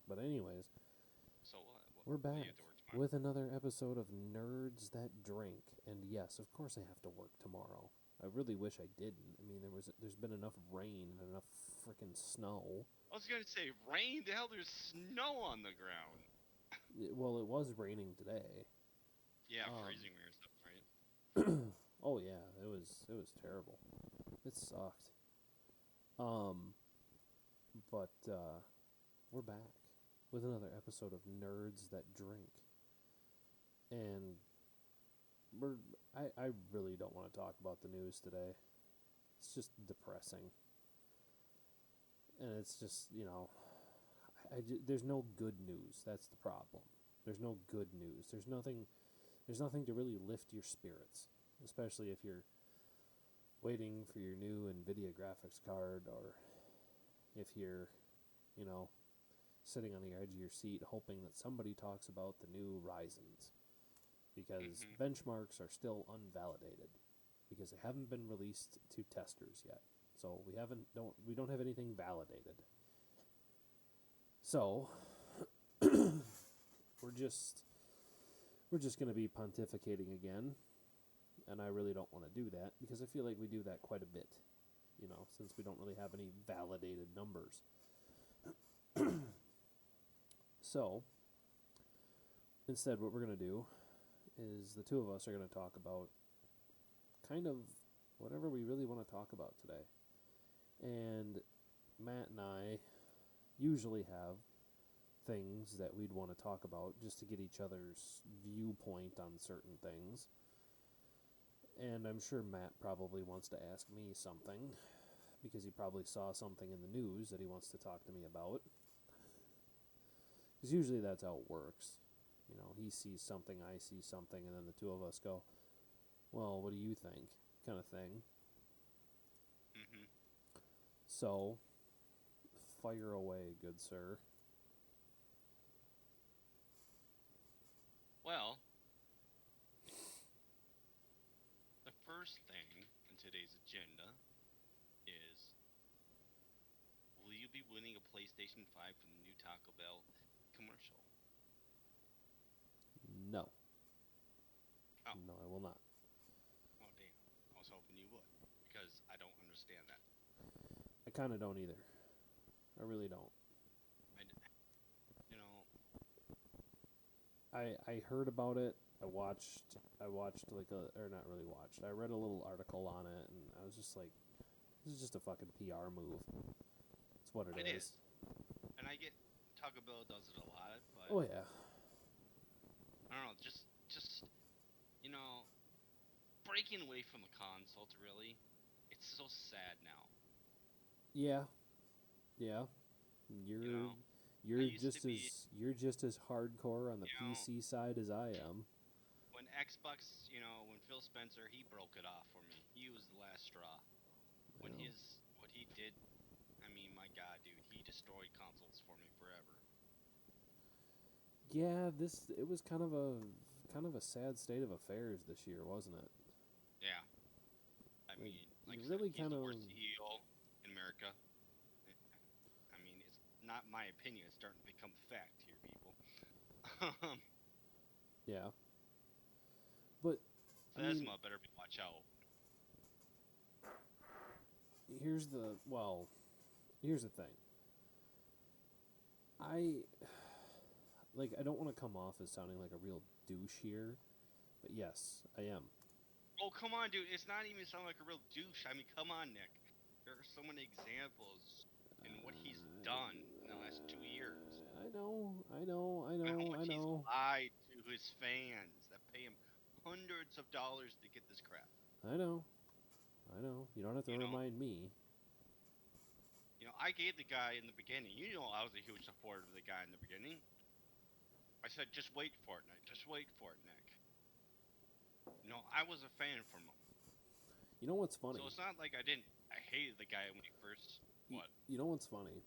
But anyways, So what? we're Well, you back have to work tomorrow. with another episode of Nerds That Drink. And yes, of course I have to work tomorrow. I really wish I didn't. I mean, there's been enough rain and enough freaking snow. I was gonna say rain. The hell, there's snow on the ground. Well, it was raining today. Yeah, Um, freezing rain stuff, right? oh yeah, it was terrible. It sucked. Um, but we're back with another episode of Nerds That Drink. And we're I really don't want to talk about the news today. It's just depressing. And it's just, there's no good news. That's the problem. There's no good news. There's nothing to really lift your spirits, especially if you're waiting for your new Nvidia graphics card, or if you're, you know, sitting on the edge of your seat hoping that somebody talks about the new Ryzens, because Mm-hmm. benchmarks are still unvalidated because they haven't been released to testers yet. So we don't have anything validated. So we're just we're just going to be pontificating again, and I really don't want to do that because I feel like we do that quite a bit, since we don't really have any validated numbers. So instead, what we're going to do is the two of us are going to talk about kind of whatever we really want to talk about today. And Matt and I usually have things that we'd want to talk about just to get each other's viewpoint on certain things. And I'm sure Matt probably wants to ask me something because he probably saw something in the news that he wants to talk to me about. Because usually that's how it works. He sees something, I see something, and then the two of us go, well, what do you think? Kind of thing. Mm-hmm. So, fire away, good sir. Well, the first thing in today's agenda is: will you be winning a PlayStation 5 from the new Taco Bell commercial? No. Oh, No, I will not. oh damn! I was hoping you would, because I don't understand that. I kind of don't either. I really don't. I, you know, I heard about it. I watched like or not really watched. I read a little article on it, and I was just like, this is just a fucking PR move. It's what it it is. is, and I get Taco Bell does it a lot, but Oh yeah. I don't know, just you know, breaking away from the consoles. Really, it's so sad now. Yeah. Yeah. You You're know, I you're used to just be, as you're just as hardcore on the you know, PC side as I am. when Xbox, when Phil Spencer, he broke it off for me. He was the last straw. I When know. what he did, I mean, my God, dude, he destroyed consoles for me forever. Yeah, this it was kind of a sad state of affairs this year, wasn't it? Yeah, I Like mean, like you I said, really he's kind the of worst CEO in America. I mean, it's not my opinion. It's starting to become fact here, people. yeah. But I mean, Phasma better be watch out. here's the well, here's the thing. I I don't want to come off as sounding like a real douche here, but yes, I am. Oh, come on, dude. It's not even sounding like a real douche. I mean, come on, Nick. There are so many examples in what he's done in the last 2 years. I know, I know, I And how know, I much he's know, lied to his fans that pay him hundreds of dollars to get this crap. I know, I know. You don't have to You know, remind me. I gave the guy in the beginning. I was a huge supporter of the guy in the beginning. I said, just wait for it, Nick. Just wait for it, Nick. I was a fan from him. You know what's So funny? it's not like I hated the guy when he first, what? You know what's funny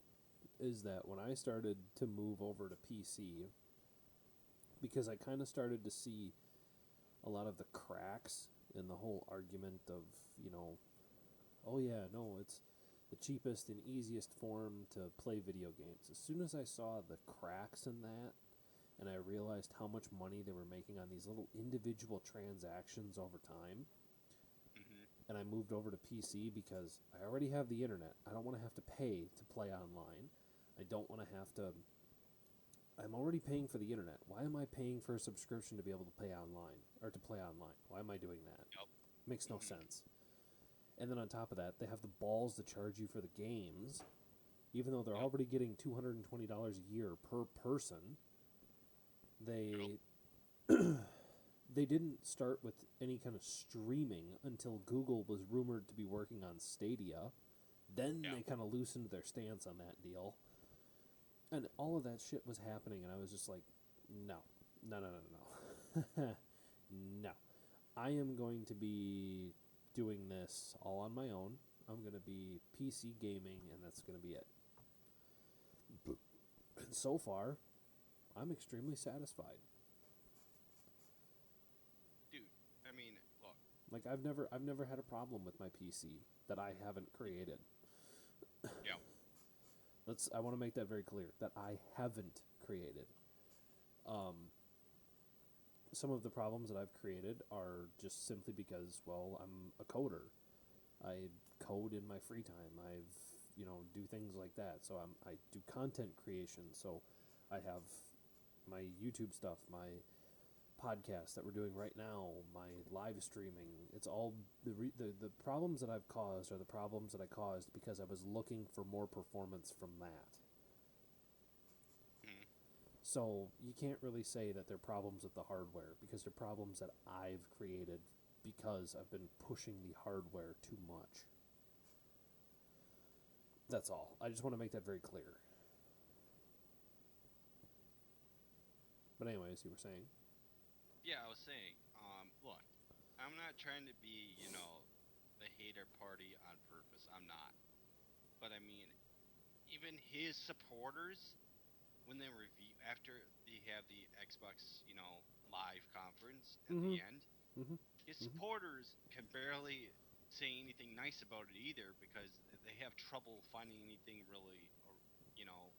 is that when I started to move over to PC, because I kind of started to see a lot of the cracks in the whole argument of, oh yeah, no, the cheapest and easiest form to play video games. As soon as I saw the cracks in that, and I realized how much money they were making on these little individual transactions over time, Mhm. and I moved over to PC because I already have the internet. I don't want to have to pay to play online. I don't want to have to. I'm already paying for the internet. Why am I paying for a subscription to be able to play online or to play online? Why am I doing that? Yep. Makes no Mhm. sense. And then on top of that, they have the balls to charge you for the games, even though they're Yep. already getting $220 a year per person. Yep. They they didn't start with any kind of streaming until Google was rumored to be working on Stadia. Then Yeah. they kind of loosened their stance on that deal. And all of that shit was happening, and I was just like, no, no, no, no, no, no. No. I am going to be doing this all on my own. I'm going to be PC gaming, and that's going to be it. And so far, I'm extremely satisfied. Dude, I mean, look. Like I've never had a problem with my PC that I haven't created. Yeah. I want to make that very clear that I haven't created. Um, some of the problems that I've created are just simply because, well, I'm a coder. I code in my free time. Do things like that. So I do content creation. So I have my YouTube stuff, my podcast that we're doing right now, my live streaming. It's all the problems that I've caused are the problems that I caused because I was looking for more performance from that. Mhm. So you can't really say that they're problems with the hardware because they're problems that I've created because I've been pushing the hardware too much. That's all. I just want to make that very clear. But anyways, you were saying? Yeah, I was saying, look, I'm not trying to be, the hater party on purpose. I'm not. But I mean, even his supporters, when they review after they have the Xbox, live conference at the Mm-hmm. end, Mm-hmm. his Mm-hmm. supporters can barely say anything nice about it either because they have trouble finding anything really, you know,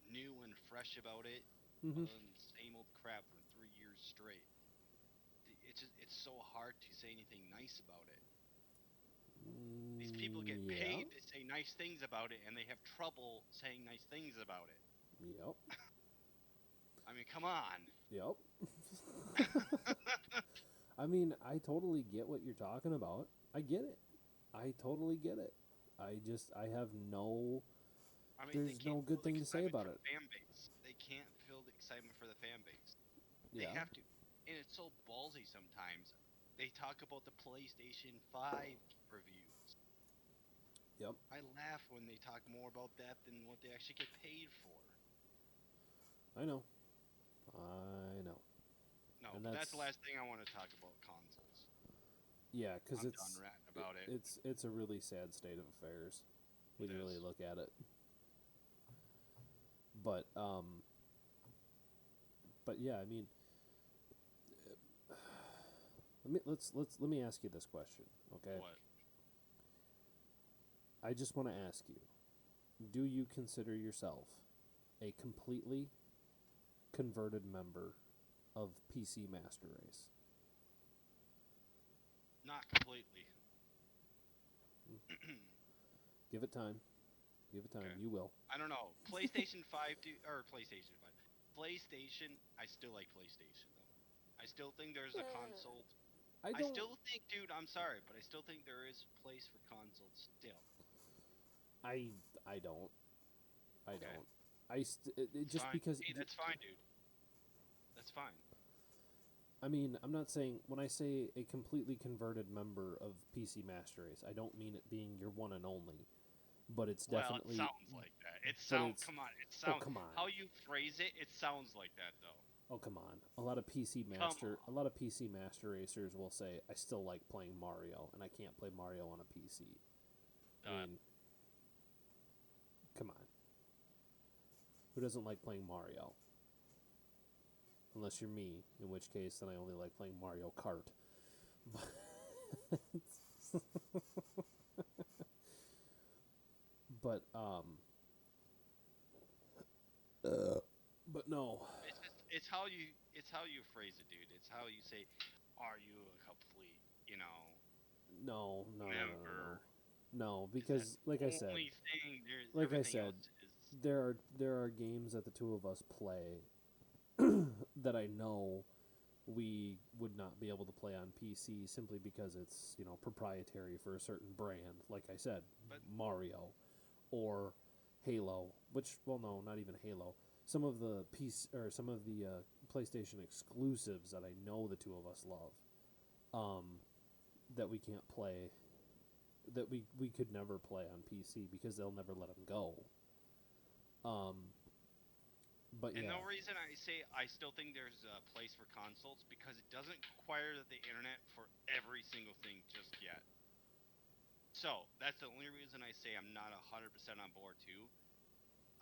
new and fresh about it, Mm-hmm. other than the same old crap from 3 years straight. It's so hard to say anything nice about it. These people get Yeah. paid to say nice things about it, and they have trouble saying nice things about it. Yep. I mean, come on. Yep. I mean, I totally get what you're talking about. I get it. I totally get it. I have no, I mean, they there's can't no feel good the thing to say excitement about for it. the fan base. They can't feel the excitement for the fan base. They Yeah. have to, and it's so ballsy sometimes. They talk about the PlayStation 5 reviews. Yep. I laugh when they talk more about that than what they actually get paid for. I know. I know. No, And but that's the that's last thing I want to talk about consoles. yeah, because I'm done ranting about it. it's a really sad state of affairs It when you really is. look at it. But yeah, I mean, let me ask you this question, okay? What? I just want to ask you: do you consider yourself a completely converted member of PC Master Race? Not completely. Give it time. Give it time. Okay. You will. I don't know. PlayStation 5 or PlayStation 5. PlayStation, I still like PlayStation though. I still think there's a console. I I don't. still think, dude, I'm sorry, but I still think there is a place for consoles still. I I don't. I Okay. don't. It's Just fine. because. Hey, that's fine, dude. That's fine. I mean, I'm not saying when I say a completely converted member of PC Master Race, I don't mean it being your one and only, but it's Well, it definitely. sounds like that. It But sound it's. come on, it Oh sound come on. how you phrase it, it sounds like that though. Oh come on. A lot of PC Master Racers will say I still like playing Mario, and I can't play Mario on a PC. I Done. mean, come on. Who doesn't like playing Mario? Unless you're me, in which case then I only like playing Mario Kart. but uh, but no, It's how you phrase it, dude. It's how you say, "Are you a complete, no, no, no, no, no, no, member?" no, Because that's because the only thing. There's like I everything said, else is there are games that the two of us play that I know we would not be able to play on PC simply because it's proprietary for a certain brand. Like I said, but Mario or Halo, which well, no, not even Halo. Some of the some of the PlayStation exclusives that I know the two of us love, um, that we can't play, that we could never play on PC because they'll never let them go. Um, but and yeah, the reason I say I still think there's a place for consoles because it doesn't require the internet for every single thing just yet. So that's the only reason I say I'm not 100% on board too.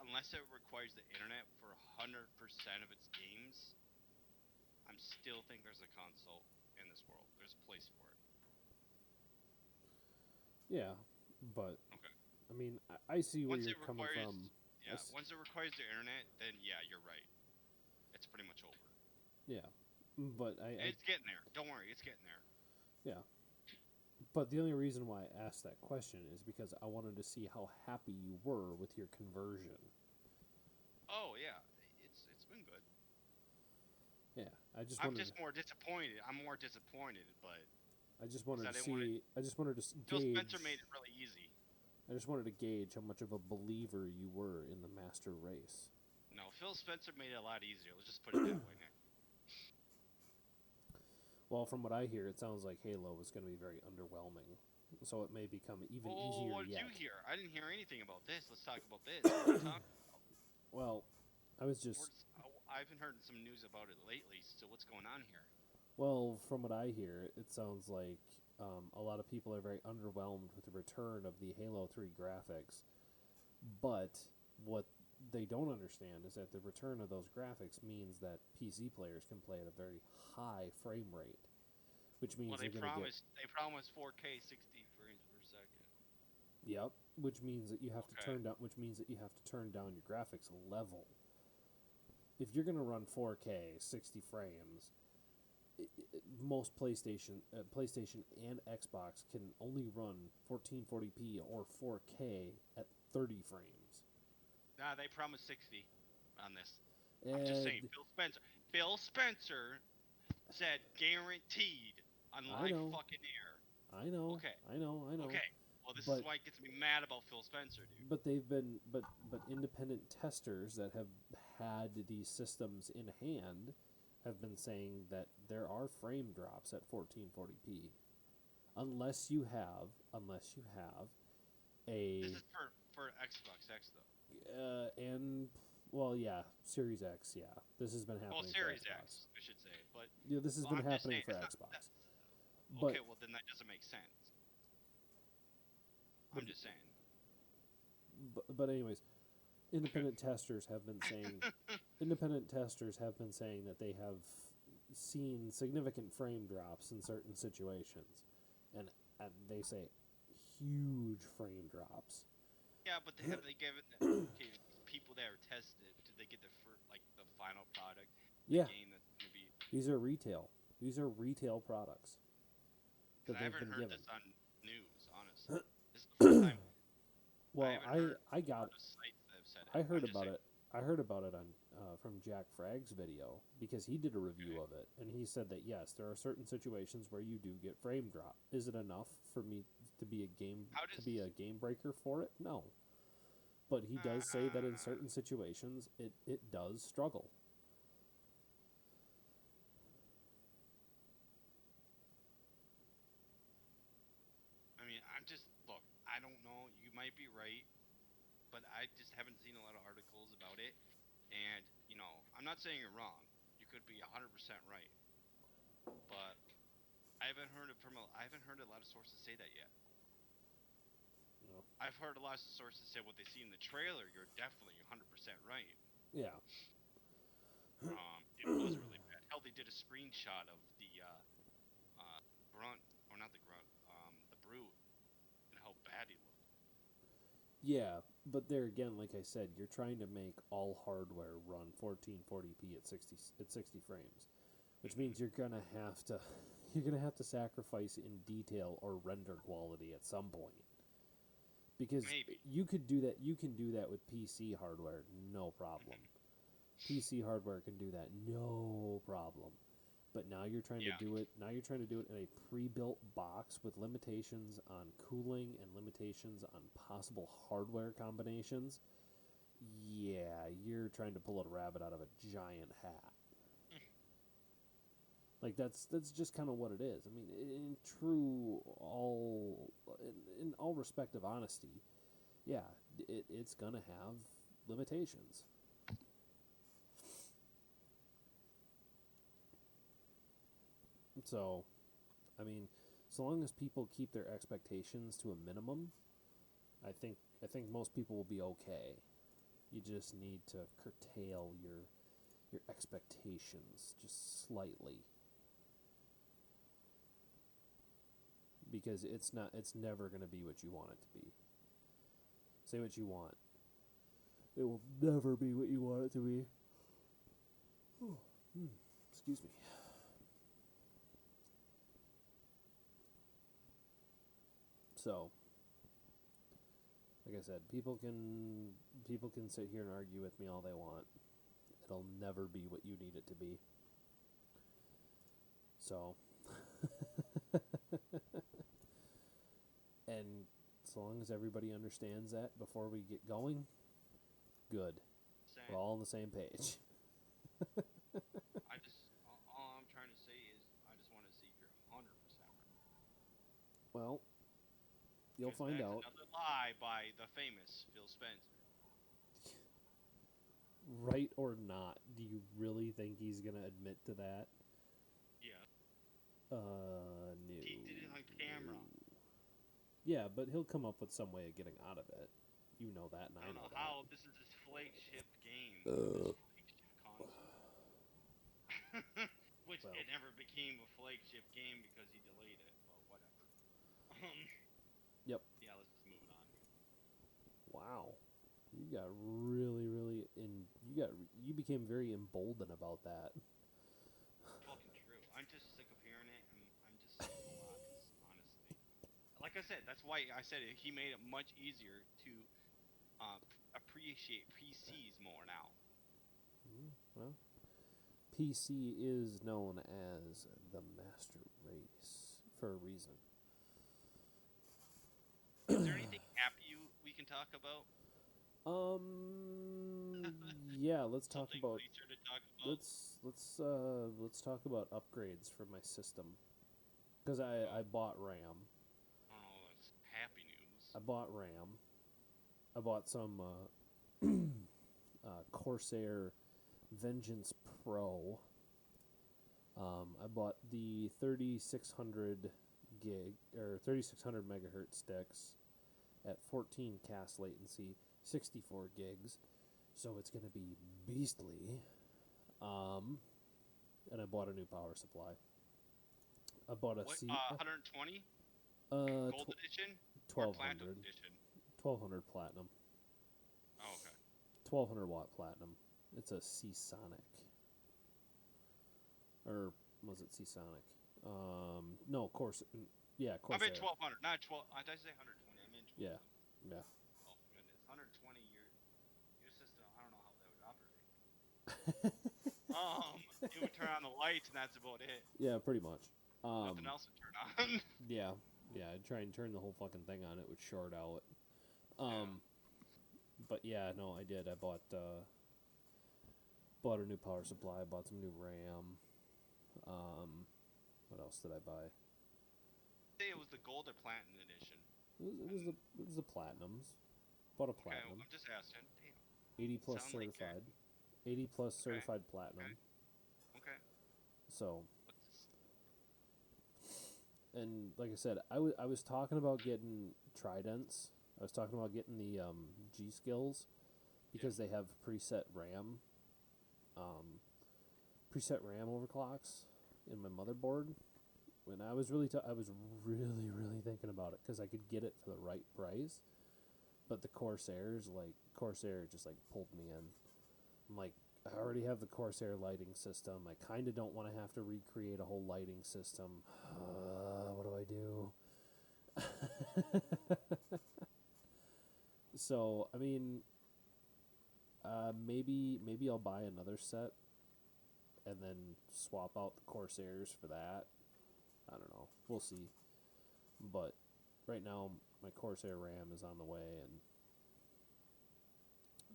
Unless it requires the internet for 100% of its games, I'm still think there's a console in this world. There's a place for it. yeah, but Okay. I mean, I see where Once you're it coming requires, from. yeah, once it requires the internet, then yeah, you're right. It's pretty much over. Yeah, but And it's getting there. Don't worry, it's getting there. yeah. But the only reason why I asked that question is because I wanted to see how happy you were with your conversion. Oh yeah, it's been good. Yeah, I'm just more disappointed. I'm more disappointed, but I just because wanted I to didn't want it. see, I just wanted to Phil Spencer gauge, made it really easy. I just wanted to gauge how much of a believer you were in the master race. No, Phil Spencer made it a lot easier. Let's just put it that way, Nick. Well, from what I hear, it sounds like Halo is going to be very underwhelming, so it may become even Well, easier what did you yet. hear? I didn't hear anything about this. Let's talk about this. What are you talking? Well, I was just I haven't heard some news about it lately. So what's going on here? Well, from what I hear, it sounds like a lot of people are very underwhelmed with the return of the Halo 3 graphics. But what they don't understand is that the return of those graphics means that PC players can play at a very high frame rate, which Well, means they're going to get. they promised 4K 60 frames per second. Yep, which means that you have to Okay. turn down. Which means that you have to turn down your graphics level. If you're going to run 4K 60 frames, most PlayStation and Xbox can only run 1440p or 4K at 30 frames. Nah, they promised 60 on this. I'm just saying, And Phil Spencer said guaranteed on I live know, fucking air. I know, Okay. I know, I know, Okay. Well, this is but why it gets me mad about Phil Spencer, dude. they've been but independent testers that have had these systems in hand have been saying that there are frame drops at 1440p unless you have This a is for Xbox X though. and well, yeah, Series X, yeah. This has been Well, happening for Series Xbox. X, I should say. But Yeah, this has well, been I'm just happening saying for it's not that. Xbox. But Okay, well then that doesn't make sense. but I'm just saying. but anyways, Okay. independent testers have been saying that they have seen significant frame drops in certain situations, and they say huge frame drops. Yeah, but have they given okay these people that are tested? Did they get the like the final product, the Yeah, game that's gonna be? these are retail. These are retail products Because that I they've haven't been heard given. this on news. Honestly, this is the first time I Well, haven't heard I a got lot of sites that have said it. I heard I'm just about saying. it. I heard about it on from Jack Fragg's video because he did a Okay. review of it, and he said that yes, there are certain situations where you do get frame drop. Is it enough for me How to does? be a game breaker for it? No, but he does say that in Uh, certain situations it does struggle. I mean, I'm just look. I don't know. You might be right, but I just haven't seen a lot of articles about it. And I'm not saying you're wrong. You could be 100% right, but I haven't heard a lot of sources say that yet. You know? I've heard a lot of sources say what they see in the trailer. You're definitely 100% right. Yeah, It was really bad. Hell, they did a screenshot of the grunt, or not the grunt, the brute, and how bad he looked. yeah. but there again, like I said, you're trying to make all hardware run 1440p at 60 frames, which means you're gonna have to sacrifice in detail or render quality at some point. Because Maybe. you can do that with PC hardware, no problem. PC hardware can do that, no problem. But now you're trying to Yeah. do it. Now you're trying to do it in a pre-built box with limitations on cooling and limitations on possible hardware combinations. Yeah, you're trying to pull a rabbit out of a giant hat. Like that's just kind of what it is. I mean, in all respect of honesty, yeah, it's gonna have limitations. So, I mean, so long as people keep their expectations to a minimum, I think most people will be okay. You just need to curtail your expectations just slightly because it's never going to be what you want it to be. Say what you want. It will never be what you want it to be. Excuse me. So, like I said, people can sit here and argue with me all they want. It'll never be what you need it to be. So, and so long as everybody understands that before we get going, good. We're Saying. all on the same page. All I'm trying to say is I just want to see if you're 100% right. Well, you'll Because find that's out. another lie by the famous Phil Spencer. Right or not, do you really think he's going to admit to that? Yeah. No. He did it on camera. Yeah, but he'll come up with some way of getting out of it. You know that, and I I don't know know that. how this is his flagship game, his flagship console. Which Well, it never became a flagship game because he delayed it, but whatever. Um, yep. yeah, let's just move it on. Wow. You got really, really you became very emboldened about that. Fucking true. I'm just sick of hearing it, and I'm just sick of the lies, honestly. Like I said, that's why I said it, he made it much easier to appreciate PCs more now. Well, PC is known as the master race for a reason. Is there anything happy we can talk about? Um, yeah, let's talk Something about nicer to talk about? let's talk about upgrades for my system because I Oh, bought RAM. oh, that's happy news. I bought RAM. I bought some Corsair Vengeance Pro. I bought the 3600 gig or 3600 megahertz sticks at 14 cast latency, 64 gigs. So it's going to be beastly. And I bought a new power supply. I bought a What, C 120? Gold tw- edition? Or platinum 1200 edition? 1200 platinum. Oh, okay. 1200 watt platinum. It's a Seasonic. Or was it Seasonic? No, yeah, I meant Corsair. 1200, not 12. I did I say 120? I meant Yeah, 1200. yeah. Oh my goodness, 120. Your system. I don't know how that would operate. It would turn on the lights, and that's about it. Yeah, pretty much. Nothing else would turn on. Yeah, yeah. I'd try and turn the whole fucking thing on. It would short out. Yeah. But yeah, no, I did. I bought a new power supply. I bought some new RAM. What else did I buy? Say it was the gold or platinum edition. And It was the platinums. Bought a okay, platinum. I'm just asking. Damn. 80 plus Sound like you're certified. 80 plus okay. certified platinum. Okay. Okay. So, What's this? and like I said, I was talking about getting Tridents. I was talking about getting the G skills Yeah. because they have um, preset RAM overclocks in my motherboard. When I was really thinking about it because I could get it for the right price. But the Corsair just like pulled me in. I'm like, I already have the Corsair lighting system. I kind of don't want to have to recreate a whole lighting system. What do I do? So, I mean, maybe I'll buy another set and then swap out the Corsairs for that. I don't know. We'll see. But right now, my Corsair RAM is on the way, and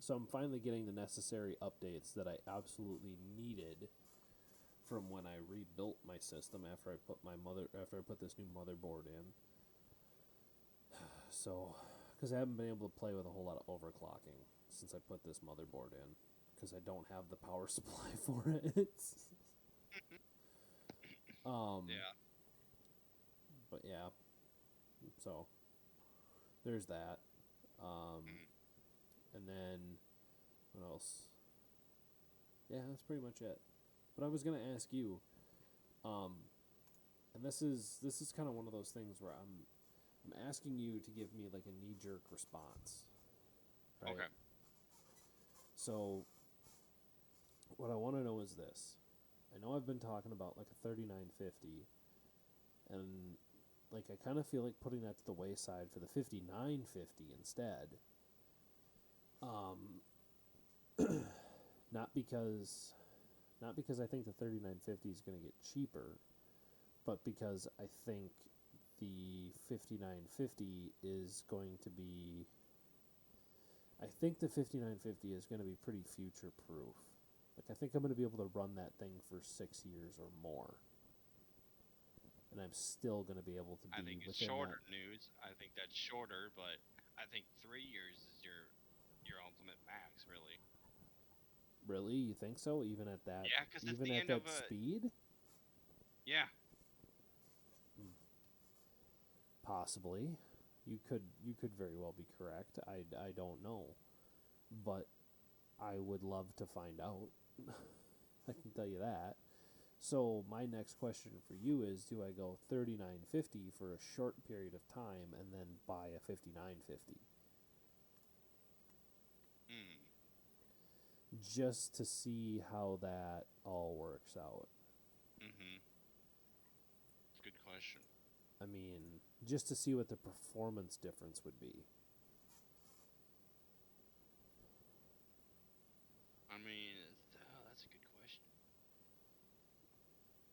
so I'm finally getting the necessary updates that I absolutely needed from when I rebuilt my system after I put this new motherboard in. So, because I haven't been able to play with a whole lot of overclocking since I put this motherboard in, because I don't have the power supply for it. um, Yeah. but yeah, so there's that. Um, Mm. and then what else? Yeah, that's pretty much it. But I was gonna ask you, um, and this is kind of one of those things where I'm asking you to give me like a knee jerk response, right? Okay. So what I want to know is this. I know I've been talking about like a 3950, and like I kind of feel like putting that to the wayside for the 5950 instead. Um, not because not because I think the 3950 is going to get cheaper, but because I think the 5950 is going to be I think the 5950 is going to be pretty future proof. Like I think I'm going to be able to run that thing for 6 years or more. And I'm still going to be able to I be think it's within that. shorter news. I think that's shorter, but I think 3 years is your ultimate max, really. Really? You think so? Yeah, because it's Even the at end of that a. speed? Yeah. Possibly. You could very well be correct. I don't know. But I would love to find out. I can tell you that. So my next question for you is, do I go 3950 for a short period of time and then buy a 5950 Hmm. just to see how that all works out? Mhm. It's a good question. I mean, just to see what the performance difference would be. I mean, that's a good question.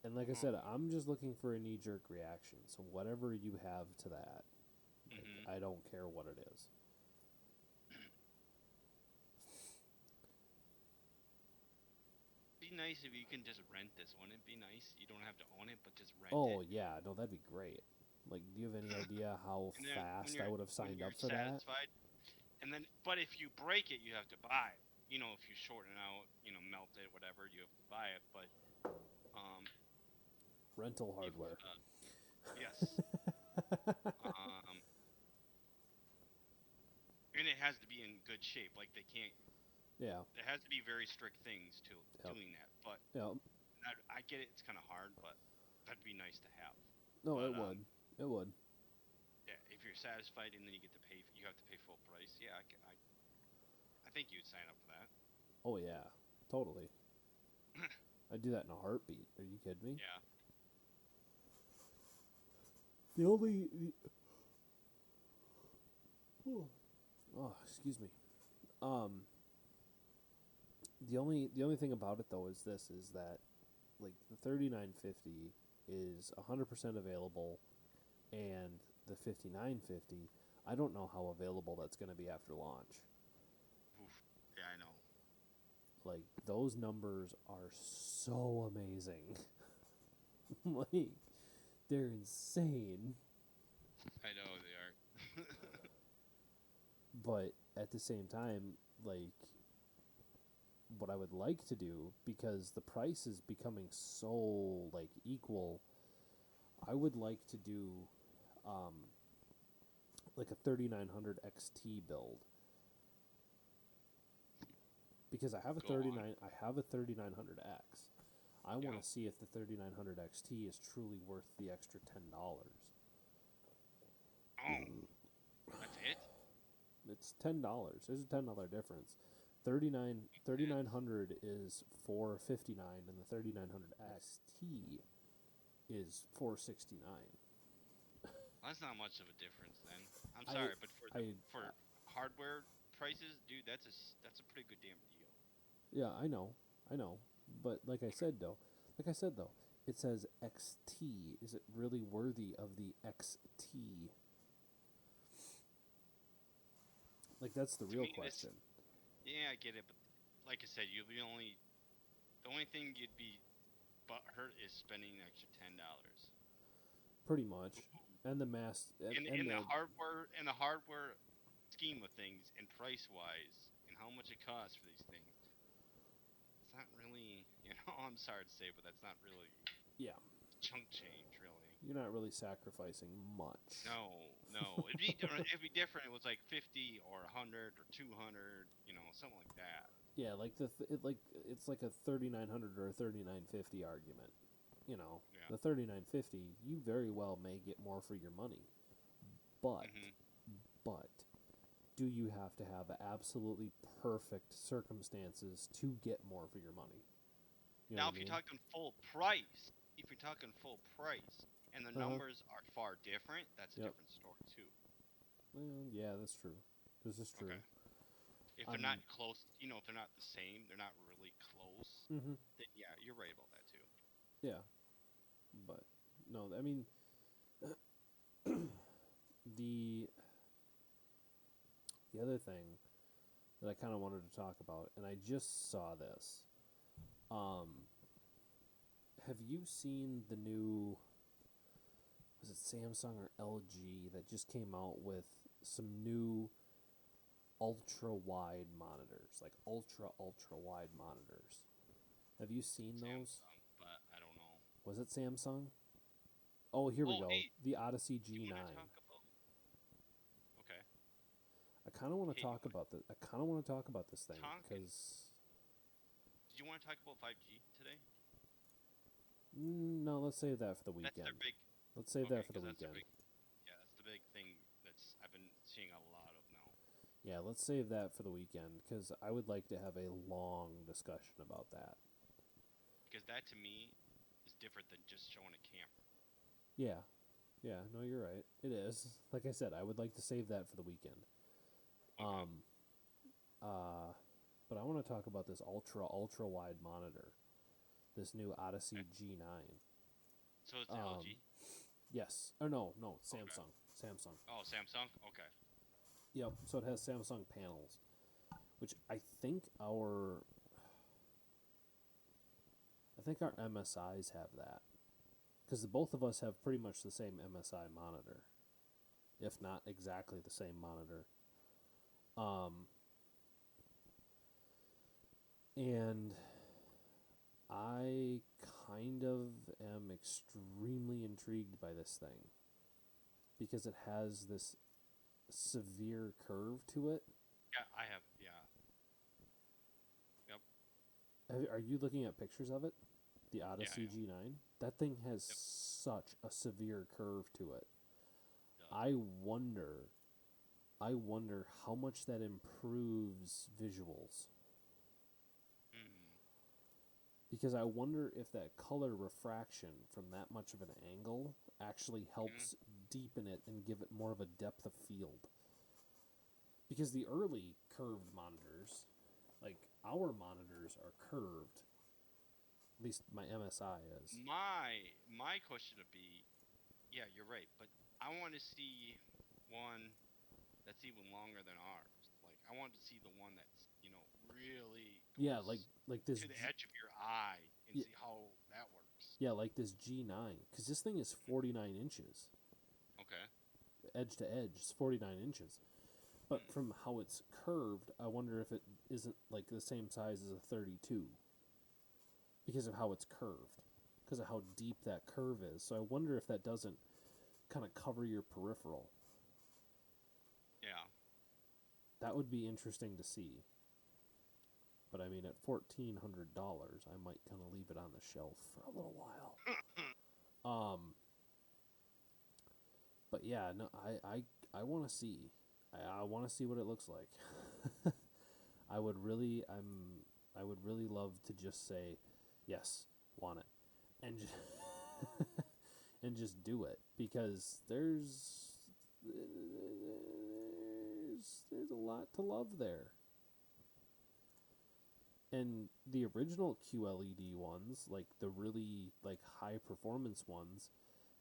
And like I said, Um. I'm just looking for a knee jerk reaction. So whatever you have to that, like Mhm. I don't care what it is. Be nice if you can just rent this. Wouldn't it be nice? You don't have to own it, but just rent it. Oh yeah, no, that'd be great. Like, do you have any idea how And then fast I would have when signed you're up for that? satisfied, and then but if you break it, you have to buy it. If you shorten out, melt it, whatever, you have to buy it. But um, Rental if hardware. yes, um, and it has to be in good shape. Like they can't. Yeah. It has to be very strict things to Yep. doing that. But Yep. I get it. It's kind of hard, but that'd be nice to have. No, But it would. It would. yeah, if you're satisfied and then you get to pay, you have to pay full price. Yeah, I think you'd sign up for that. Oh yeah. Totally. I'd do that in a heartbeat. Are you kidding me? Yeah. The only oh, excuse me. Um the only thing about it though is that like the 3950 is 100% available, and the 5950, I don't know how available that's going to be after launch. Oof. Yeah, I know. Like those numbers are so amazing. Like they're insane, I know they are. but at the same time, like what I would like to do, because the price is becoming so like equal, I would like to do um like a 3900 XT build, because Go on. I have a 3900X. I want Yeah. to see if the 3900 XT is truly worth the extra $10. Oh, that's it. It's $10. There's a $10 difference. 3900 is 459, and the 3900 XT is 469. Well, that's not much of a difference then. I'm I sorry, but I for hardware prices, dude, that's a pretty good damn deal. Yeah, I know. But like I said though, it says XT. Is it really worthy of the XT? Like that's the To real me, this question. yeah, I get it, but like I said, the only thing you'd be butthurt is spending an extra $10. Pretty much. And the mass and In the the hardware scheme of things, and price wise, and how much it costs for these things, it's not really, I'm sorry to say, but that's not really yeah, chunk change, really. you're not really sacrificing much. No. It'd be different. It was like 50 or 100 or 200, something like that. Yeah, like it's like a 3900 or a 3950 argument. You know, Yeah. the 3950, you very well may get more for your money. But hmm but do you have to have absolutely perfect circumstances to get more for your money? You know Now, what I mean? if you're talking full price, and the Uh huh. numbers are far different, that's a Yep. different story too. Well, yeah, that's true. This is Okay. true. If they're not I'm. close, if they're not the same, they're not really close. Mm-hmm. Then yeah, you're right about that too. Yeah, but no, I mean the the other thing that I kind of wanted to talk about, and I just saw this. Um, have you seen the new? Was it Samsung or LG that just came out with some new ultra wide monitors, like ultra wide monitors? Have you seen those? Samsung, but I don't know. Was it Samsung? Oh, here we Oh, go. hey, The Odyssey do you want to G9. talk about? Okay. I kind of want to Hey, talk about this. I kind of want to talk about this thing talking. because Did you want to talk about 5G today? no, let's save that for the That's their weekend. big. Let's save Okay, that for the because that's their weekend. big. Yeah, that's the big thing that's I've been seeing a lot of now. Yeah, let's save that for the weekend because I would like to have a long discussion about that. Because that to me is different than just showing a camera. Yeah, yeah, no, you're right. It is. Like I said, I would like to save that for the weekend. Okay. Um, uh, but I want to talk about this ultra wide monitor, this new Okay. Odyssey G9. So it's Um, LG. yes. Or no, Okay. Samsung. Samsung. Oh, Samsung. Okay. Yep. So it has Samsung panels, which I think our MSIs have that because both of us have pretty much the same MSI monitor, if not exactly the same monitor. Um, and I kind of am extremely intrigued by this thing because it has this severe curve to it. Yeah, I have. Yeah. Yep. Are you looking at pictures of it? The Yeah, I Odyssey am. G9? That thing has Yep. such a severe curve to it. It does. I wonder I wonder how much that improves visuals. Hmm. Because I wonder if that color refraction from that much of an angle actually hmm helps deepen it and give it more of a depth of field. Because the early curved monitors, like our monitors, are curved. At least my MSI is. My question would be, yeah, you're right, but I want to see one that's even longer than ours. Like I want to see the one that's really Yeah, goes like this. to the edge of your eye and Yeah, see how that works. yeah, like this G9. Because this thing is 49 inches. Okay. Edge to edge is 49 inches. But Hmm. from how it's curved, I wonder if it isn't like the same size as a 32 because of how it's curved, because of how deep that curve is. So I wonder if that doesn't kind of cover your peripheral. Yeah. That would be interesting to see. But I mean, at $1,400, I might kind of leave it on the shelf for a little while. Um, but yeah, no, I want to see. I want to see what it looks like. I would really, I would really love to just say, yes, want it, and and just do it because there's a lot to love there. And the original QLED ones, like the really like high performance ones,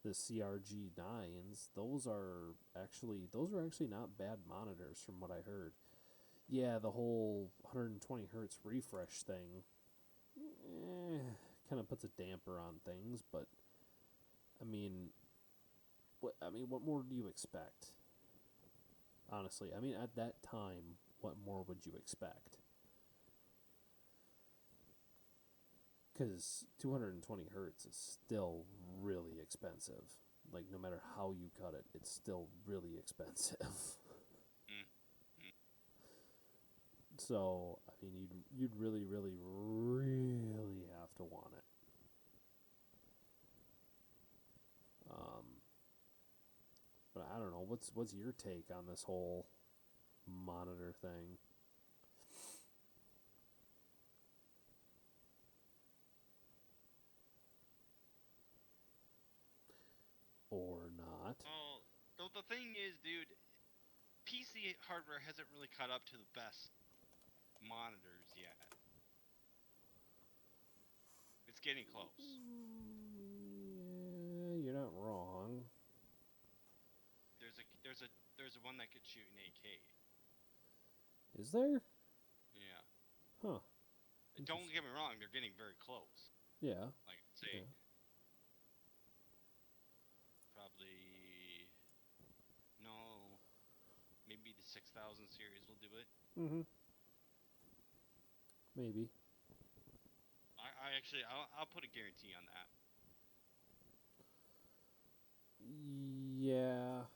the CRG 9s, those are actually not bad monitors from what I heard. Yeah, the whole 120 hertz refresh thing, kind of puts a damper on things, but I mean, what more do you expect? Honestly, I mean, at that time, what more would you expect? Because 220 hertz is still really expensive. Like, no matter how you cut it, it's still really expensive. Mm, mm. So, I mean, you'd really, really, really have to want it. Um, but I don't know. What's your take on this whole monitor thing, or not? Well, the thing is, dude, PC hardware hasn't really caught up to the best monitors yet. It's getting close. Yeah, you're not wrong. There's a one that could shoot in 8K. Is there? Yeah. Huh. Don't Interesting. get me wrong, they're getting very close. Yeah. Like say Yeah. probably no, maybe the 6000 series will do it. Mm-hmm. Maybe. I actually I'll put a guarantee on that. Yeah.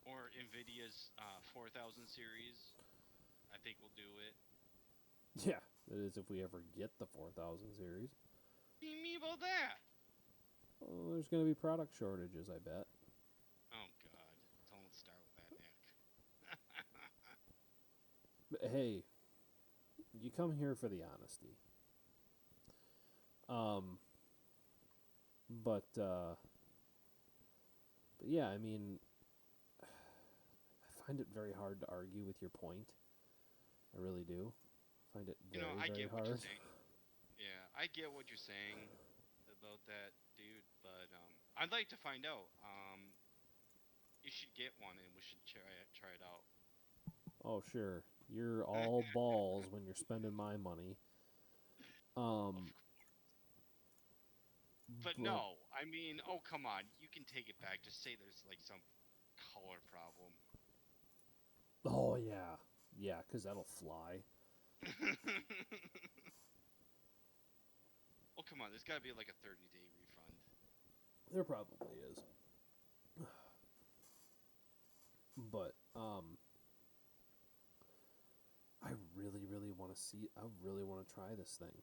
Or Nvidia's 4000 series, I think will do it. Yeah. That is if we ever get the 4000 series. What do you mean about that? Oh, there's going to be product shortages, I bet. Oh God, don't start with that, Nick. But hey, you come here for the honesty. Um, but yeah, I mean, I find it very hard to argue with your point. I really do. I find it very, I very get what you're hard. saying. Yeah, I get what you're saying about that, dude. But I'd like to find out. You should get one, and we should try it out. Oh, sure. You're all balls when you're spending my money. Of Um, But but no, I mean, oh come on, you can take it back. Just say there's like some color problem. oh yeah, yeah, 'cause that'll fly. Oh come on, there's got to be like a 30-day refund. There probably is. But I really, really want to see. I really want to try this thing.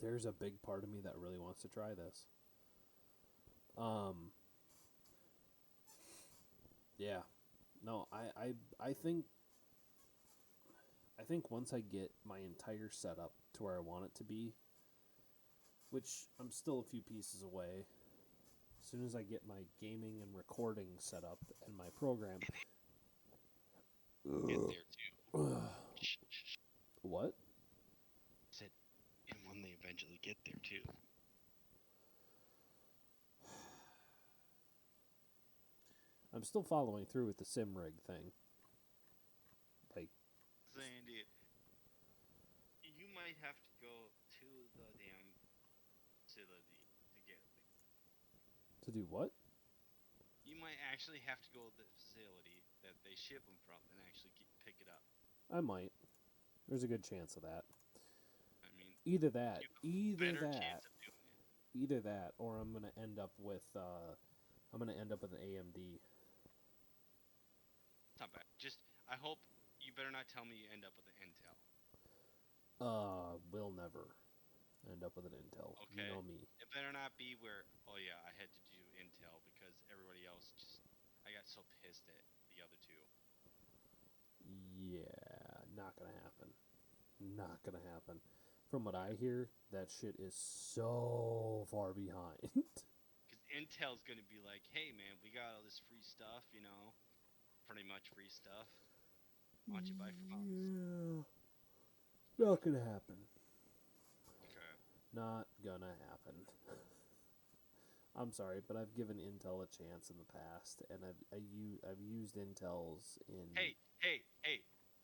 There's a big part of me that really wants to try this. Um, yeah, no, I think once I get my entire setup to where I want it to be, which I'm still a few pieces away. As soon as I get my gaming and recording set up and my program, Get there too. Shh, shh, shh. what? Said, and when they eventually get there too. I'm still following through with the sim rig thing. Like, Saying, dude, you might have to go to the damn facility to get it. to do what? You might actually have to go to the facility that they ship them from and actually pick it up. I might. There's a good chance of that. I mean, Either that, you have a either better that, chance of doing it. either that, or I'm gonna end up with an AMD. It's not bad. Just, I hope you better not tell me you end up with an Intel. Will never. end up with an Intel. You Okay. know me. It better not be where, oh yeah, I had to do Intel because everybody else just, I got so pissed at the other two. Yeah, not gonna happen. Not gonna happen. From what I hear, that shit is so far behind. Because Intel's going to be like, hey man, we got all this free stuff, pretty much free stuff. Why don't you buy from us? Yeah, not gonna happen. Okay. Not gonna happen. I'm sorry, but I've given Intel a chance in the past, and I've used Intels in Hey.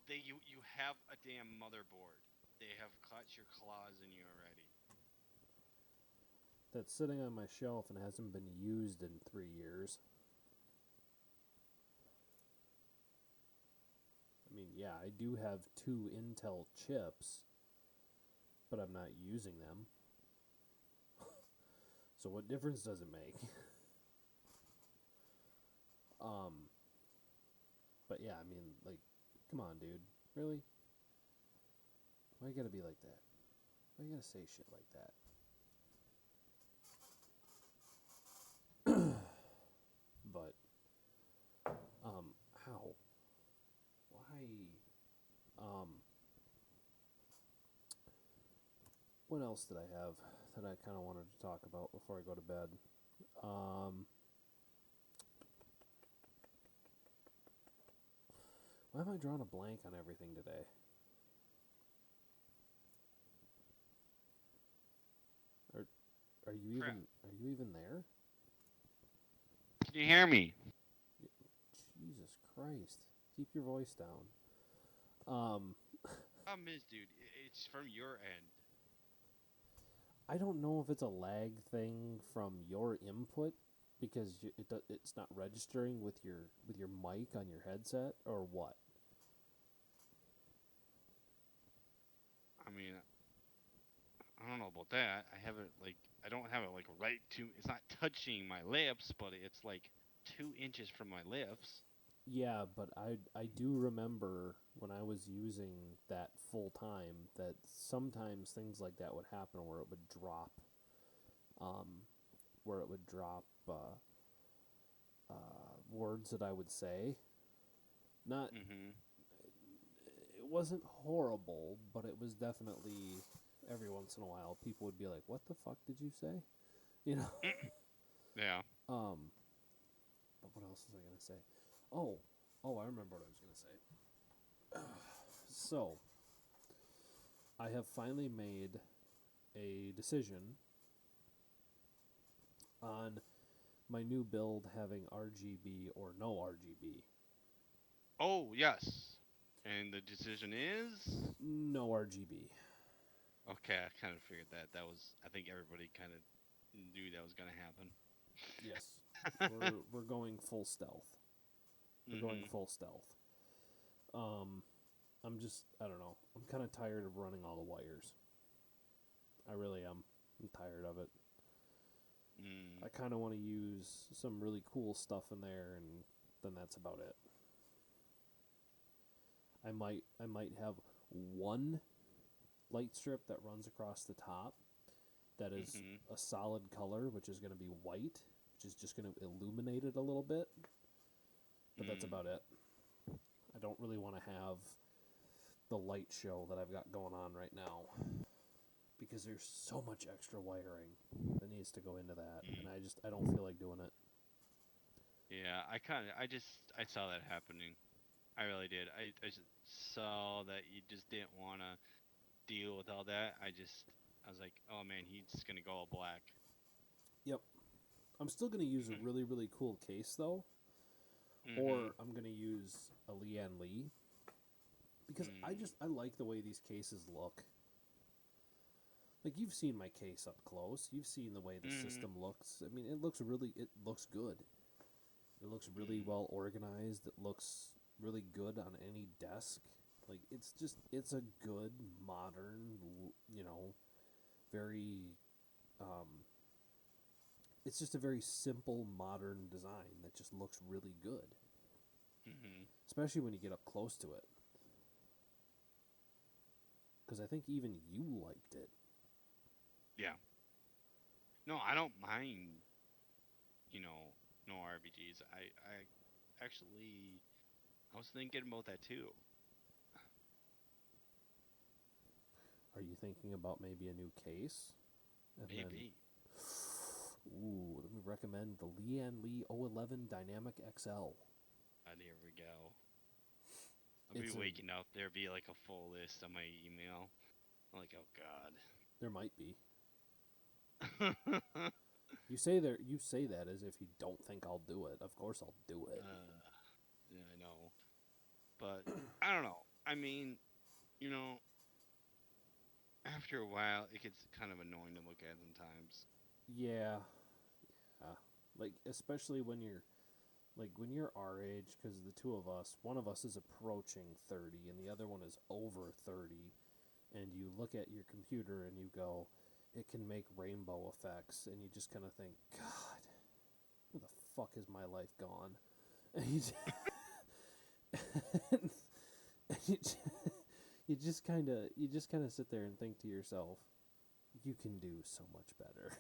You have a damn motherboard. They have caught your claws in you already. that's sitting on my shelf and hasn't been used in 3 years. I mean, yeah, I do have two Intel chips, but I'm not using them. So what difference does it make? um, but yeah, I mean, like, come on, dude, really? Why you gotta be like that? Why you gotta say shit like that? But how? Why? Um, what else did I have that I kind of wanted to talk about before I go to bed? Um, why am I drawing a blank on everything today? Are are you Crap. even there? Can you hear me? Jesus Christ! Keep your voice down. Um, Problem is, dude, it's from your end. I don't know if it's a lag thing from your input because it's not registering with your mic on your headset or what. I mean, I don't know about that. I don't have it like right to. It's not touching my lips, but it's like 2 inches from my lips. Yeah, but I do remember when I was using that full time that sometimes things like that would happen um, where it would drop words that I would say. Not, Mm-hmm. it wasn't horrible, but it was definitely every once in a while people would be like, "What the fuck did you say?" You know. Yeah. But what else was I gonna say? Oh, I remember what I was gonna say. So I have finally made a decision on my new build having RGB or no RGB. Oh yes. And the decision is No RGB. okay. I kind of figured that. That was. I think everybody kind of knew that was gonna happen. Yes. We're going full stealth. We're going Mm-hmm. full stealth. Um I don't know. I'm kind of tired of running all the wires. I really am. I'm tired of it. Mm. I kind of want to use some really cool stuff in there and then that's about it. I might have one light strip that runs across the top that is Mm-hmm. a solid color, which is going to be white, which is just going to illuminate it a little bit. But that's Mm. about it. I don't really want to have the light show that I've got going on right now because there's so much extra wiring that needs to go into that, and Mm. I don't feel like doing it. Yeah. I saw that happening. I really did. I just saw that you just didn't want to deal with all that. I was like, oh man, he's gonna go all black. Yep. I'm still going to use a really cool case though, Mm-hmm. or I'm going to use a Leanne Lee because Mm. I like the way these cases look. Like you've seen my case up close. You've seen the way the Mm-hmm. system looks. I mean, it looks good. It looks really Mm. well organized. It looks really good on any desk. Like it's a good modern, you know, very it's just a very simple modern design that just looks really good. Mm-hmm. Especially when you get up close to it. Cuz I think even you liked it. Yeah. No, I don't mind, you know, no RPGs. I actually, I was thinking about that too. Are you thinking about maybe a new case? And then, Maybe. ooh, let me recommend the Lian Li O11 Dynamic XL. There we go. I'll be It's a, waking up. There'll be like a full list on my email. I'm like, oh there might be. God. You say that as if you don't think I'll do it. Of course I'll do it. Yeah, I know. But I don't know. I mean, you know, after a while, it gets kind of annoying to look at sometimes. Yeah, yeah. Like especially when you're our age, because the two of us, one of us is approaching 30 and the other one is over 30, and you look at your computer and you go, it can make rainbow effects, and you just kind of think, God, where the fuck is my life gone? And you just, you just kind of sit there and think to yourself, you can do so much better.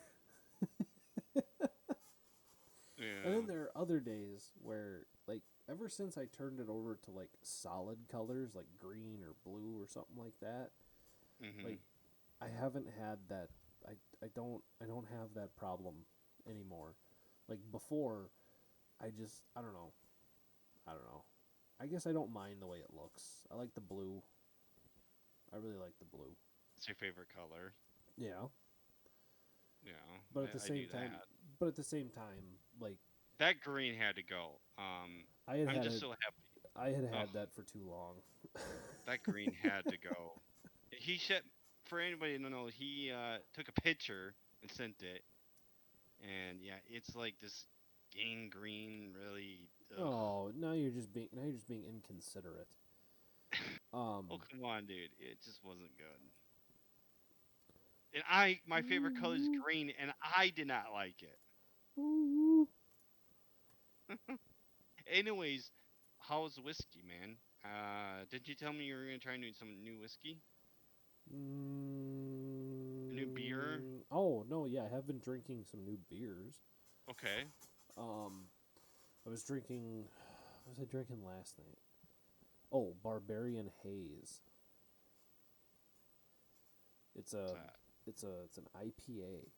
And Yeah. then there are other days where, like, ever since I turned it over to like solid colors, like green or blue or something like that, like Mhm. I haven't had that. I don't have that problem anymore. Like before, I don't know. I don't know. I guess I don't mind the way it looks. I like the blue. I really like the blue. It's your favorite color. Yeah, Yeah, but at the I same do time, that. like That green had to go. I had I'm had just it. so happy. I had Oh, had that for too long. that green had to go. He should. For anybody to know, he took a picture and sent it, and yeah, it's like this gangrene, really. Ugh. Oh, now you're just being inconsiderate. Oh Um, come on, dude! It just wasn't good. And my favorite color is ooh, green, and I did not like it. ooh. Anyways, how's whiskey, man? Did you tell me you were gonna try some new whiskey, a new beer? Oh no, yeah, I have been drinking some new beers. Okay. Um, I was drinking. What was I drinking last night? Oh, Barbarian Haze. It's What's a that? it's an IPA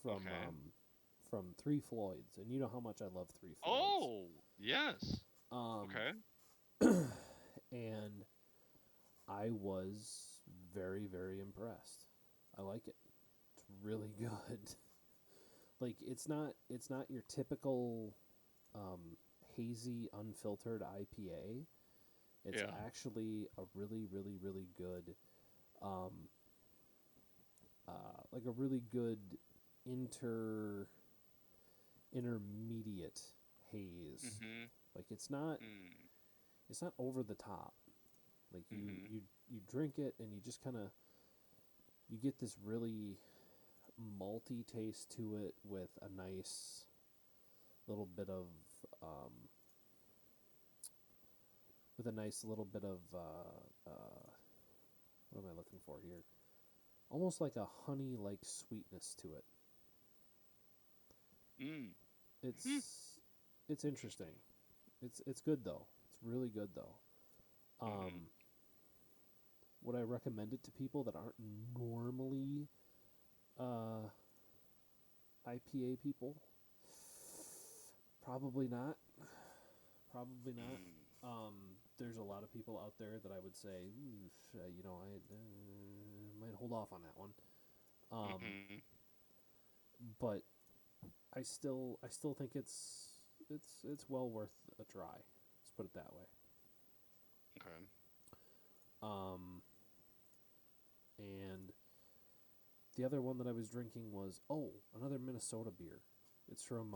Okay. from Three Floyds, and you know how much I love Three Floyds. Oh, yes. Um, Okay. and I was very impressed. I like it. It's really good. Like it's not your typical hazy unfiltered IPA. It's Yeah. actually a really good um, like a really good inter intermediate haze. Mhm. Like Mm. it's not over the top. Like Mhm. you drink it and you just kind of you get this really malty taste to it with a nice little bit of um, what am I looking for here? Almost like a honey like sweetness to it. Mm. Hmm. It's it's interesting. Interesting. It's good though. It's really good though. Mhm. Um, would I recommend it to people that aren't normally uh, IPA people? Probably not. Probably not. Mm. There's a lot of people out there that I would say, you know, I might hold off on that one. Um, Mhm. but I still think it's well worth a try. Let's put it that way. Okay. Um, and the other one that I was drinking was another Minnesota beer. It's from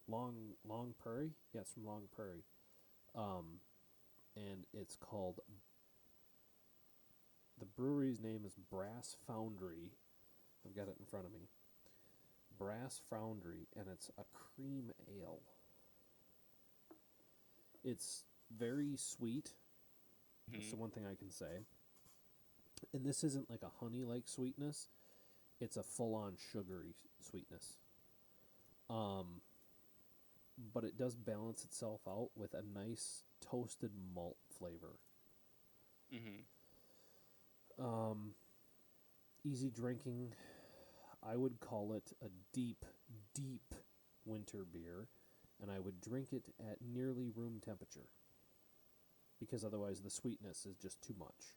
Long Prairie. Yeah, it's from Long Prairie. Um, and it's called the brewery's name is Brass Foundry. I've got it in front of me. Brass Foundry, and it's a cream ale. It's very sweet. That's the Mhm. one thing I can say. And this isn't like a honey like sweetness. it's a full-on sugary sweetness. But it does balance itself out with a nice toasted malt flavor. Mhm. Easy drinking. I would call it a deep, deep winter beer, and I would drink it at nearly room temperature because otherwise the sweetness is just too much.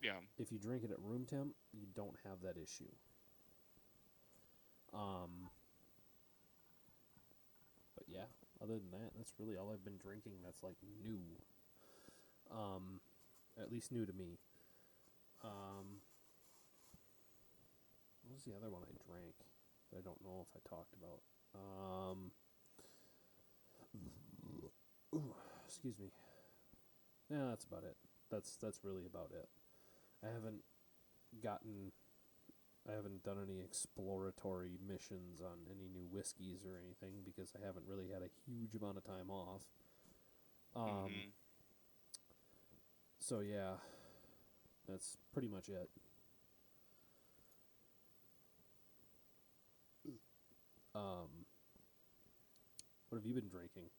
Yeah. If you drink it at room temp, you don't have that issue. But yeah, other than that, that's really all I've been drinking that's like new. At least new to me. What was the other one I drank that I don't know if I talked about? Ooh, excuse me. Yeah, that's about it. That's really about it. I haven't gotten I haven't done any exploratory missions on any new whiskeys or anything because I haven't really had a huge amount of time off. Mhm. So yeah, that's pretty much it. Um, what have you been drinking?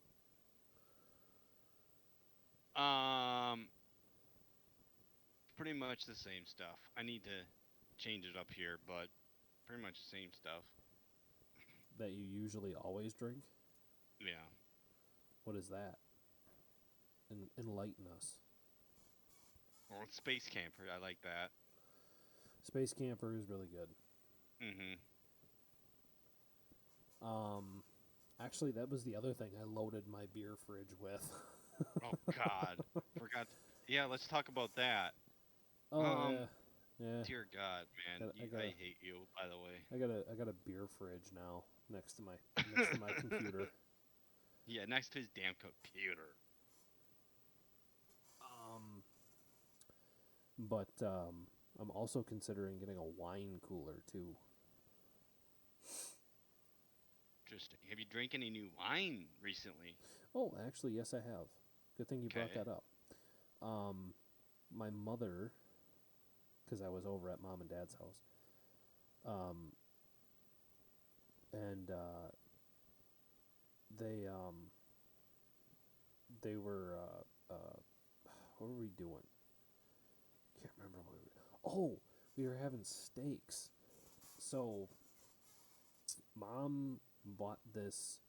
Um, pretty much the same stuff. I need to change it up here, but pretty much the same stuff. That you usually always drink? Yeah. What is that? Enlighten us. Well, it's Space Camper. I like that. Space Camper is really good. Mhm. Um, Actually, that was the other thing I loaded my beer fridge with. Oh God, forgot. Yeah, let's talk about that. Oh Um, yeah, yeah. dear God, man, I got I a hate you. By the way. I got a beer fridge now next to my computer. Yeah, next to his damn computer. Um, but I'm also considering getting a wine cooler too. Interesting. Have you drank any new wine recently? Oh, actually, yes, I have. Good thing you brought Okay. that up. Um, my mother, because I was over at mom and dad's house, um, and they they were what were we doing? Can't remember what we were. Oh, we were having steaks. So mom bought this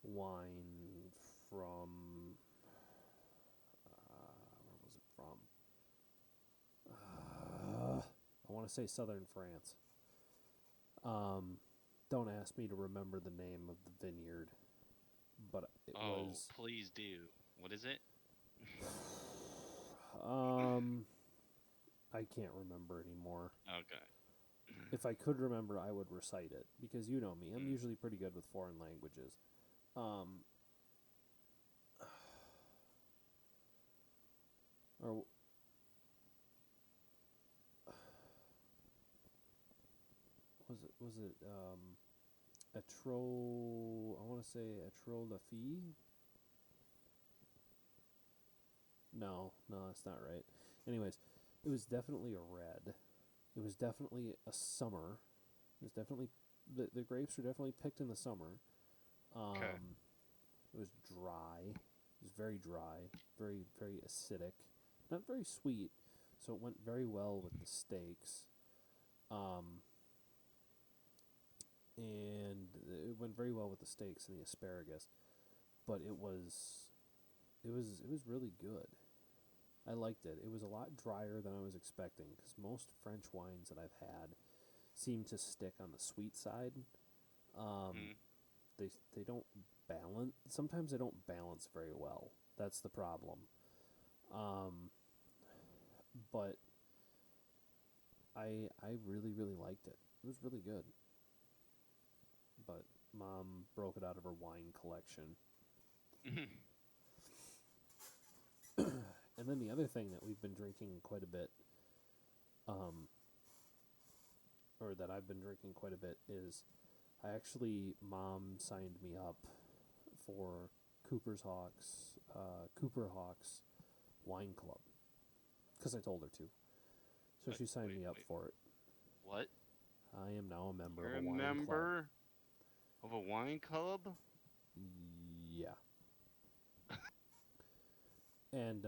wine from where was it from? I want to say southern France. Um, don't ask me to remember the name of the vineyard, but it Oh, was please do. What is it? um I can't remember anymore. Okay. If I could remember, I would recite it because you know me. I'm Mm. usually pretty good with foreign languages. Um, or was it Etro? I want to say Etro La Fille. No, that's not right. Anyways, it was definitely a red. It was definitely a summer. It was definitely the grapes were definitely picked in the summer. Okay. It was dry. It was very dry, very acidic, not very sweet. So it went very well with the steaks, um, and it went very well with the steaks and the asparagus. But it was really good. I liked it. It was a lot drier than I was expecting because most French wines that I've had seem to stick on the sweet side. Um, Mm. they don't balance. Sometimes they don't balance very well. That's the problem. Um, but I really liked it. It was really good. But mom broke it out of her wine collection. And then the other thing that we've been drinking quite a bit, um, or that I've been drinking quite a bit, is mom signed me up for Cooper Hawks Wine Club because I told her to. So Wait, she signed wait, me up wait. for it. What? I am now a member of You're a a wine club. member of a wine club? Yeah. And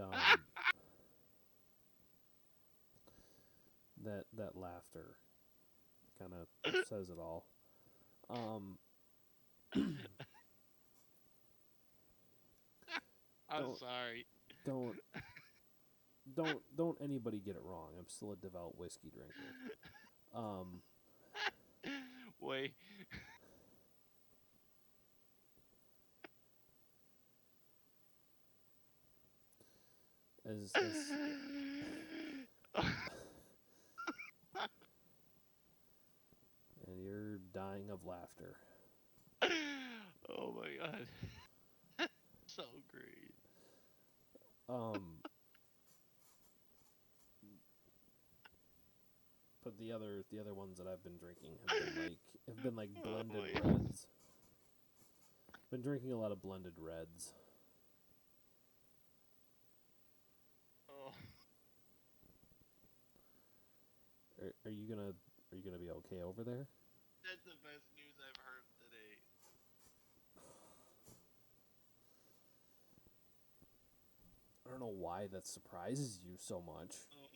that laughter kind of says it all. Um, I'm don't sorry. don't don't anybody get it wrong. I'm still a devout whiskey drinker. Um, Wait. as and you're dying of laughter. Oh my god. So great. Um, but the other ones that I've been drinking have been like Oh blended boy. reds. Been drinking a lot of blended reds. Oh. Are you gonna be okay over there? That's the best news I've heard today. I don't know why that surprises you so much. Oh.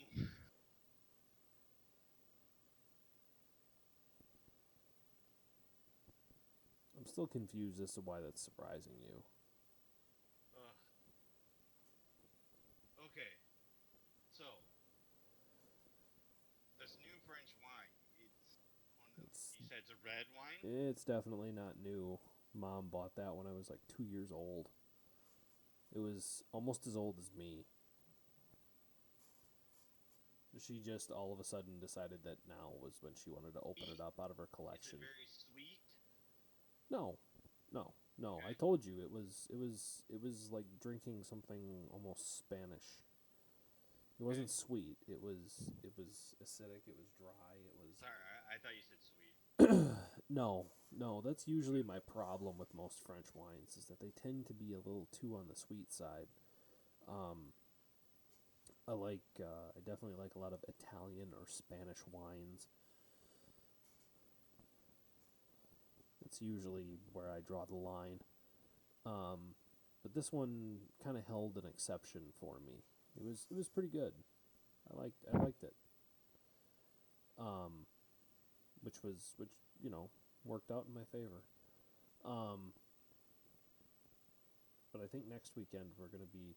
I'm still confused as to why that's surprising you. Ugh. Okay. So, this new French wine, it's one of, It's you said it's a red wine? it's definitely not new. Mom bought that when I was like 2 years old. It was almost as old as me. She just all of a sudden decided that now was when she wanted to open it Sweet? up out of her Is it collection. very sweet? No, no. I Okay. told you it was like drinking something almost Spanish. It Okay. wasn't sweet. It was acidic. It was dry. It was Sorry, I thought you said sweet. no. That's usually my problem with most French wines is that they tend to be a little too on the sweet side. Um, I definitely like a lot of Italian or Spanish wines. It's usually where I draw the line. But this one kind of held an exception for me. It was pretty good. I liked it. Um, which worked out in my favor. Um, but I think next weekend we're gonna be,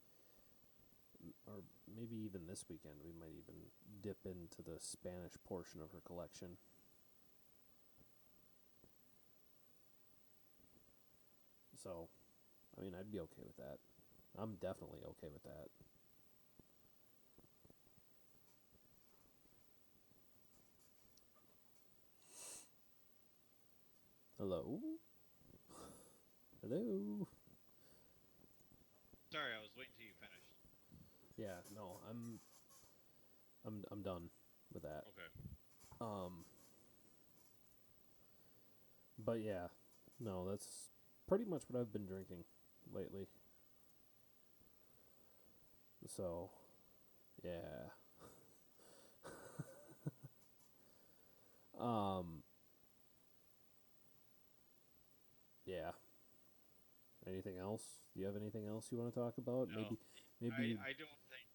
or maybe even this weekend we might even dip into the Spanish portion of her collection. So, I mean, I'd be okay with that. I'm definitely okay with that. Hello, hello. Sorry, I was waiting till you finished. Yeah, no, I'm done with that. Okay. Um, but yeah, no, that's pretty much what I've been drinking lately. So, yeah. Um, yeah. Anything else? Do you have anything else you want to talk about? No, Maybe. I don't think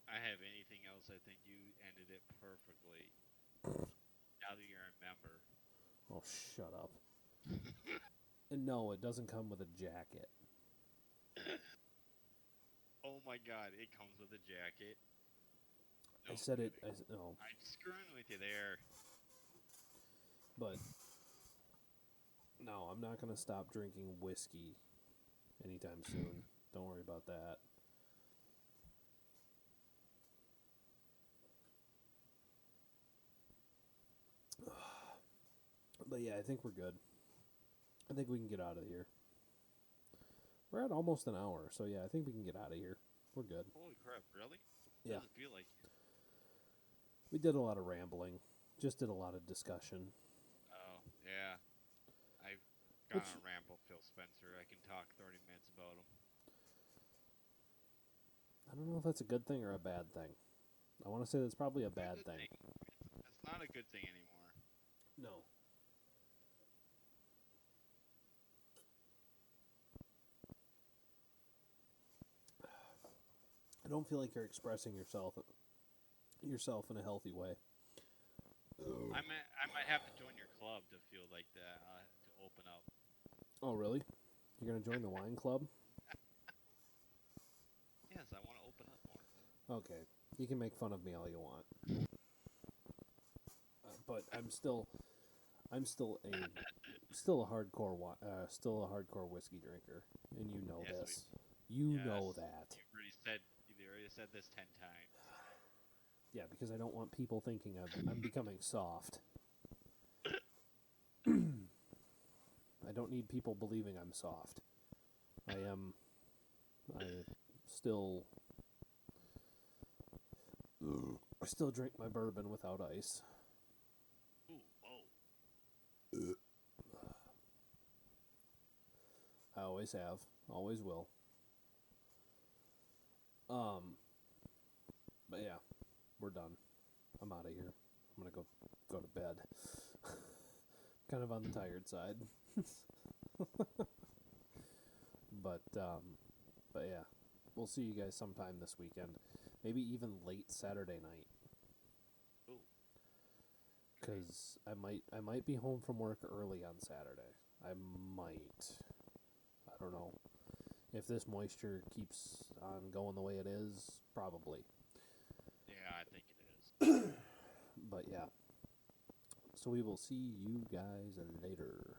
I have anything else. I think you ended it perfectly. Now that you're a member. Oh, shut up. And no, it doesn't come with a jacket. Oh my god, it comes with a jacket. I No said it. kidding. No, I'm screwing with you there. but no, I'm not gonna stop drinking whiskey anytime soon. Don't worry about that. But yeah, I think we're good. I think we can get out of here. We're at almost an hour, so yeah, I think we can get out of here. We're good. Holy crap, really? Yeah, Doesn't feel like it. we did a lot of rambling. Just did a lot of discussion. Oh, yeah. I've gone Which on a ramble, Phil Spencer. I can talk 30 minutes about him. I don't know if that's a good thing or a bad thing. I want to say that's probably a Not a bad good thing. thing. It's not a good thing anymore. No. I don't feel like you're expressing yourself in a healthy way. I might have to join your club to feel like that to open up. Oh, really? You're gonna join the wine club? Yes, I want to open up more. Okay. You can make fun of me all you want, but I'm still a still a hardcore whiskey drinker, and you know Yes, this. You yes. know that. You already said this 10 times. Yeah, because I don't want people thinking I'm becoming soft. I don't need people believing I'm soft. I am. I still. I still drink my bourbon without ice. Ooh, whoa. I always have. Always will. Um. But yeah, we're done. I'm out of here. I'm gonna go to bed. Kind of on the tired side. But yeah, we'll see you guys sometime this weekend. Maybe even late Saturday night, Ooh, great. cause I might be home from work early on Saturday. I might. I don't know. If this moisture keeps on going the way it is, probably. Yeah, I think it is. But yeah. So we will see you guys later.